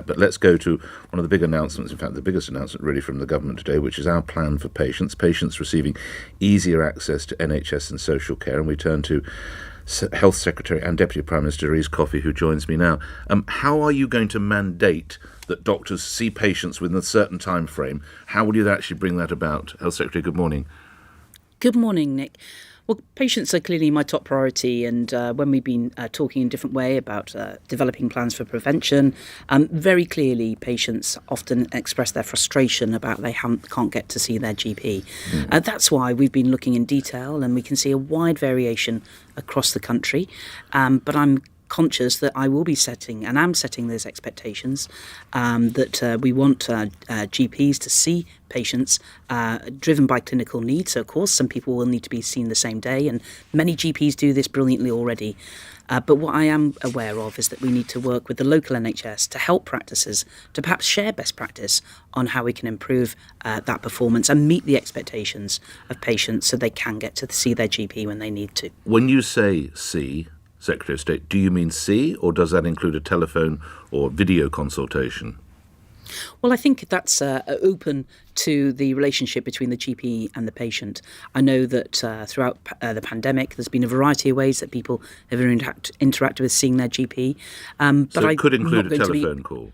that. But let's go to one of the big announcements, in fact, the biggest announcement really from the government today, which is our plan for patients receiving easier access to NHS and social care. And we turn to Health Secretary and Deputy Prime Minister Thérèse Coffey, who joins me now. How are you going to mandate that doctors see patients within a certain time frame? How will you actually bring that about? Health Secretary, good morning. Good morning, Nick. Well, patients are clearly my top priority, and when we've been talking in a different way about developing plans for prevention, very clearly patients often express their frustration about they can't get to see their GP. That's why we've been looking in detail, and we can see a wide variation across the country, but I'm conscious that I will be setting, and am setting those expectations, that we want GPs to see patients driven by clinical needs. So, of course, some people will need to be seen the same day, and many GPs do this brilliantly already. But what I am aware of is that we need to work with the local NHS to help practices to perhaps share best practice on how we can improve that performance and meet the expectations of patients so they can get to see their GP when they need to. When you say see, Secretary of State, do you mean see, or does that include a telephone or video consultation? Well, I think that's open to the relationship between the GP and the patient. I know that throughout the pandemic, there's been a variety of ways that people have interacted with seeing their GP. So it could include a telephone call?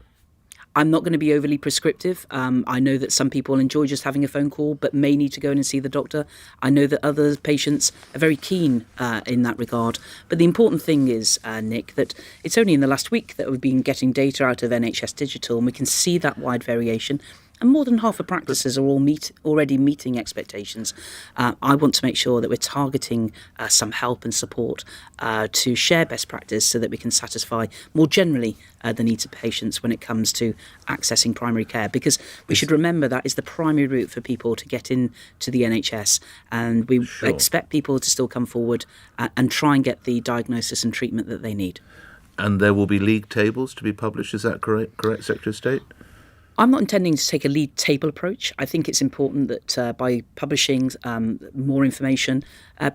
I'm not going to be overly prescriptive. I know that some people enjoy just having a phone call but may need to go in and see the doctor. I know that other patients are very keen in that regard. But the important thing is, Nick, that it's only in the last week that we've been getting data out of NHS Digital, and we can see that wide variation. And more than half of practices are already meeting expectations. I want to make sure that we're targeting some help and support to share best practice so that we can satisfy more generally the needs of patients when it comes to accessing primary care. Because we should remember that is the primary route for people to get into the NHS. And we expect people to still come forward and try and get the diagnosis and treatment that they need. And there will be league tables to be published, is that correct, Secretary of State? I'm not intending to take a lead table approach. I think it's important that by publishing more information,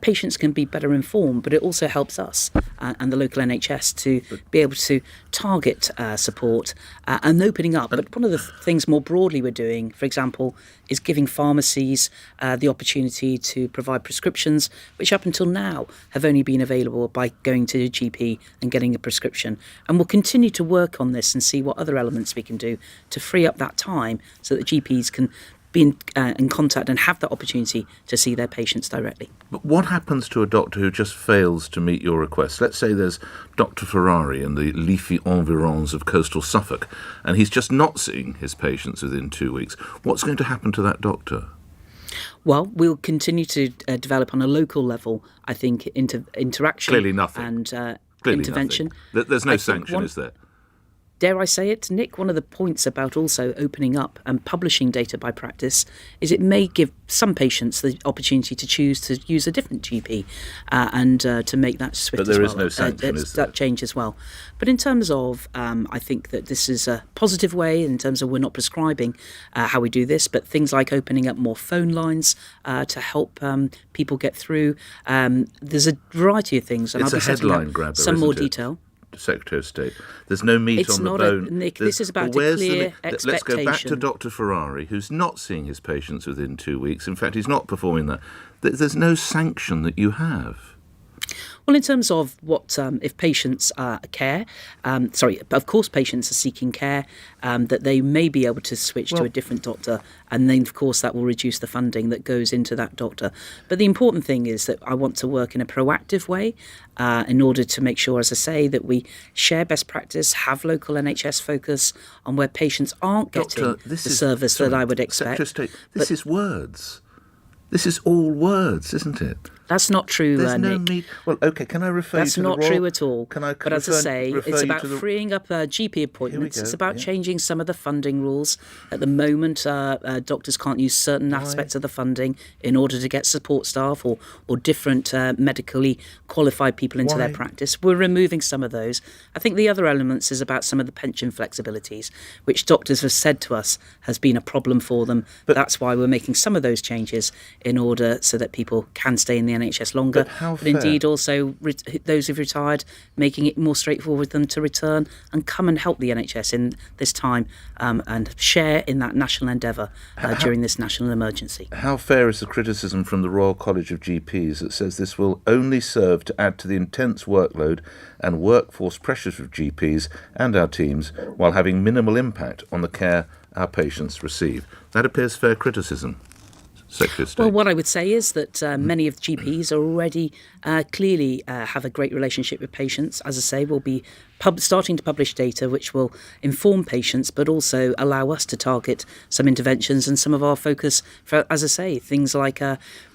patients can be better informed, but it also helps us and the local NHS to be able to target support and opening up. But one of the things more broadly we're doing, for example, is giving pharmacies the opportunity to provide prescriptions, which up until now have only been available by going to a GP and getting a prescription. And we'll continue to work on this and see what other elements we can do to free up that time so that GPs can be in contact and have that opportunity to see their patients directly. But what happens to a doctor who just fails to meet your request? Let's say there's Dr. Ferrari in the leafy environs of coastal Suffolk, and he's just not seeing his patients within 2 weeks. What's going to happen to that doctor? Well, we'll continue to develop on a local level, I think, interaction. Clearly nothing. And Clearly intervention. Nothing. There's no sanction, is there? Dare I say it, Nick, one of the points about also opening up and publishing data by practice is it may give some patients the opportunity to choose to use a different GP and to make that swift as well. But there is no sanction, is there? That change as well. But in terms of, I think that this is a positive way in terms of we're not prescribing how we do this, but things like opening up more phone lines to help people get through. There's a variety of things. And It's I'll be a headline grabber, some more isn't it? detail. Secretary of State. There's no meat on the bone. Nick, this is about a clear expectation. Let's go back to Dr. Ferrari, who's not seeing his patients within 2 weeks. In fact, he's not performing that. There's no sanction that you have. Well, in terms of what if patients of course patients are seeking care, that they may be able to switch to a different doctor, and then of course that will reduce the funding that goes into that doctor. But the important thing is that I want to work in a proactive way in order to make sure, as I say, that we share best practice, have local NHS focus on where patients aren't getting the service that I would expect. Secretary of State, this is words. This is all words, isn't it? That's not true, There's no Nick. need. Well, OK, can I refer That's you to not true at all. But as I say, it's about to freeing up GP appointments. It's about changing some of the funding rules. At the moment, doctors can't use certain aspects of the funding in order to get support staff or different medically qualified people into their practice. We're removing some of those. I think the other elements is about some of the pension flexibilities, which doctors have said to us has been a problem for them. But that's why we're making some of those changes in order so that people can stay in the NHS longer, but indeed also those who've retired, making it more straightforward for them to return and come and help the NHS in this time and share in that national endeavour during this national emergency. How fair is the criticism from the Royal College of GPs that says this will only serve to add to the intense workload and workforce pressures of GPs and our teams while having minimal impact on the care our patients receive? That appears fair criticism, Secretary of State. Well, what I would say is that many of the GPs are already clearly have a great relationship with patients. As I say, we'll be starting to publish data which will inform patients but also allow us to target some interventions and some of our focus for, as I say, things like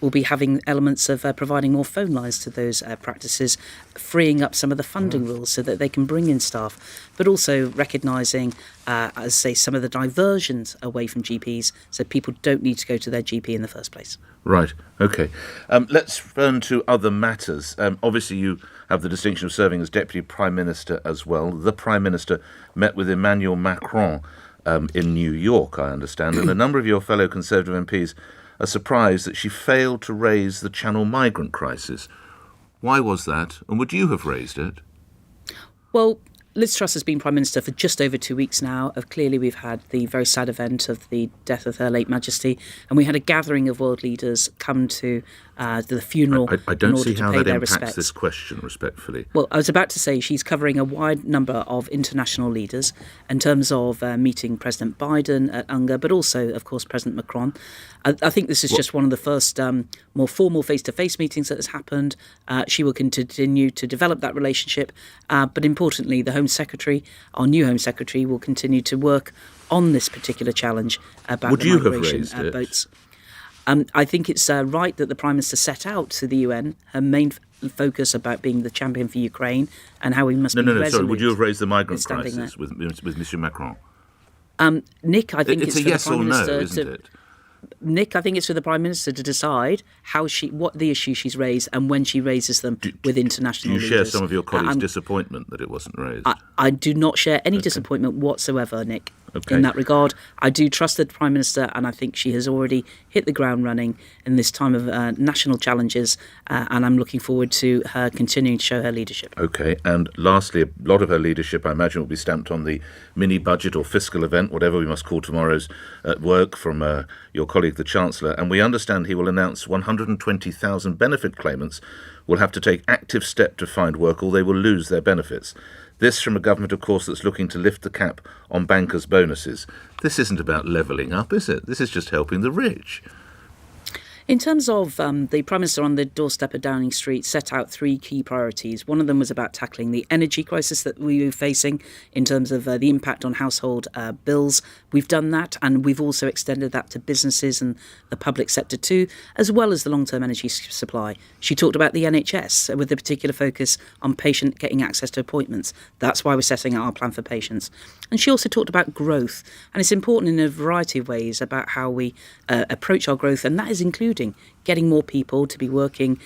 we'll be having elements of providing more phone lines to those practices, freeing up some of the funding rules so that they can bring in staff, but also recognising, as I say, some of the diversions away from GPs so people don't need to go to their GP in the first place. Right, OK. Let's turn to other matters. Obviously, you have the distinction of serving as Deputy Prime Minister as well. The Prime Minister met with Emmanuel Macron in New York, I understand, and a number of your fellow Conservative MPs are surprised that she failed to raise the Channel migrant crisis. Why was that, and would you have raised it? Well, Liz Truss has been Prime Minister for just over 2 weeks now. Clearly, we've had the very sad event of the death of Her late Majesty, and we had a gathering of world leaders come to the funeral I don't in order see to how pay that their impacts respects. this question, respectfully. Well, I was about to say she's covering a wide number of international leaders in terms of meeting President Biden at UNGA, but also, of course, President Macron. I think this is just one of the first more formal face-to-face meetings that has happened. She will continue to develop that relationship, but importantly, the Home Secretary, our new Home Secretary, will continue to work on this particular challenge about the migration boats. I think it's right that the Prime Minister set out to the UN her main focus about being the champion for Ukraine and how we must be resolute. Sorry, would you have raised the migrant crisis with Monsieur Macron? Nick, I think it's for a yes the Prime or no, Minister isn't it? Nick, I think it's for the Prime Minister to decide what the issues she's raised and when she raises them with international leaders. Do you share some of your colleagues' disappointment that it wasn't raised? I do not share any disappointment whatsoever, Nick. Okay. In that regard, I do trust the Prime Minister, and I think she has already hit the ground running in this time of national challenges, and I'm looking forward to her continuing to show her leadership. OK, and lastly, a lot of her leadership, I imagine, will be stamped on the mini-budget or fiscal event, whatever we must call tomorrow's work, from your colleague, the Chancellor, and we understand he will announce 120,000 benefit claimants will have to take active step to find work or they will lose their benefits. This from a government, of course, that's looking to lift the cap on bankers' bonuses. This isn't about levelling up, is it? This is just helping the rich. In terms of the Prime Minister on the doorstep of Downing Street set out 3 key priorities. One of them was about tackling the energy crisis that we were facing in terms of the impact on household bills. We've done that, and we've also extended that to businesses and the public sector too, as well as the long-term energy supply. She talked about the NHS with a particular focus on patient getting access to appointments. That's why we're setting out our plan for patients. And she also talked about growth, and it's important in a variety of ways about how we approach our growth, and that is including getting more people to be working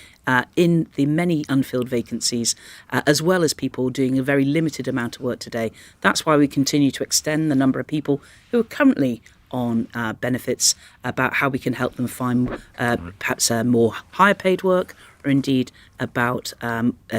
in the many unfilled vacancies, as well as people doing a very limited amount of work today. That's why we continue to extend the number of people who are currently on benefits, about how we can help them find perhaps more higher paid work, or indeed about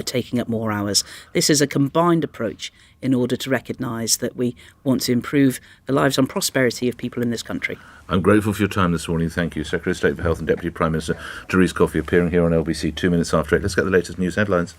taking up more hours. This is a combined approach in order to recognise that we want to improve the lives and prosperity of people in this country. I'm grateful for your time this morning. Thank you. Secretary of State for Health and Deputy Prime Minister Thérèse Coffey appearing here on LBC 2 minutes after 8. Let's get the latest news headlines.